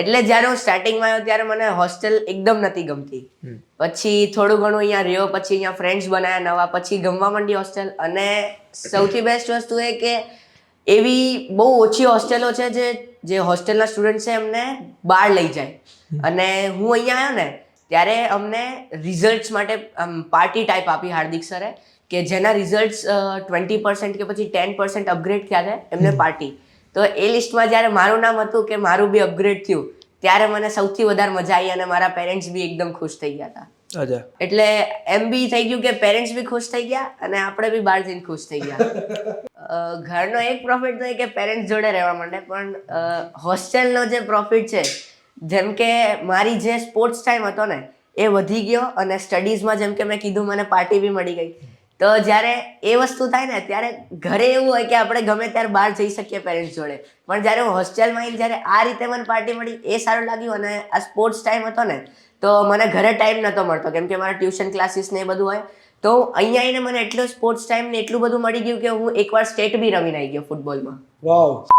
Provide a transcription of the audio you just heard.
એટલે જ્યારે હું સ્ટાર્ટિંગમાં આવ્યો ત્યારે મને હોસ્ટેલ એકદમ નથી ગમતી. પછી થોડું ઘણું અહીંયા રહ્યો, પછી અહીંયા ફ્રેન્ડ્સ બનાવ્યા નવા, પછી ગમવા માંડી હોસ્ટેલ. અને સૌથી બેસ્ટ વસ્તુ એ કે એવી બહુ ઓછી હોસ્ટેલો છે જે હોસ્ટેલના સ્ટુડન્ટ છે એમને બહાર લઈ જાય. અને હું અહીંયા આવ્યો ને ત્યારે અમને રિઝલ્ટ્સ માટે પાર્ટી ટાઈપ આપી હાર્દિક સરે, કે જેના રિઝલ્ટ્સ 20% કે પછી 10% અપગ્રેડ થયા છે એમને પાર્ટી. તો એ લિસ્ટમાં જ્યારે મારું નામ હતું કે મારું બી અપગ્રેડ થયું ત્યારે મને સૌથી વધારે મજા આવી અને મારા પેરેન્ટ્સ બી એકદમ ખુશ થઈ ગયા હતા. અચ્છા, એટલે એમ બી થઈ ગયું કે પેરેન્ટ્સ બી ખુશ થઈ ગયા અને આપણે બી બહાર જઈને ખુશ થઈ ગયા. ઘરનો એક પ્રોફિટ તો એ કે પેરેન્ટ્સ જોડે રહેવા માંડે, પણ હોસ્ટેલનો જે પ્રોફિટ છે, જેમ કે મારી જે સ્પોર્ટ્સ ટાઈમ હતો ને એ વધી ગયો અને સ્ટડીઝમાં જેમ કે મેં કીધું મને પાર્ટી બી મળી ગઈ. તો જ્યારે એ વસ્તુ થાય ને ત્યારે ઘરે એવું હોય કે આપણે ગમે ત્યારે બહાર જઈ શકીએ પેરેન્ટ્સ જોડે, પણ જ્યારે હું હોસ્ટેલમાં આવીને જ્યારે આ રીતે મને પાર્ટી મળી એ સારું લાગ્યું. અને આ સ્પોર્ટ્સ ટાઈમ હતો ને તો મને ઘરે ટાઈમ નહોતો મળતો કેમ કે મારા ટ્યુશન ક્લાસીસ ને એ બધું હોય. તો અહીંયા આવીને મને એટલો સ્પોર્ટ્સ ટાઈમ ને એટલું બધું મળી ગયું કે હું એકવાર સ્ટેટ બી રમીને આવી ગયો ફૂટબોલમાં. વાવ.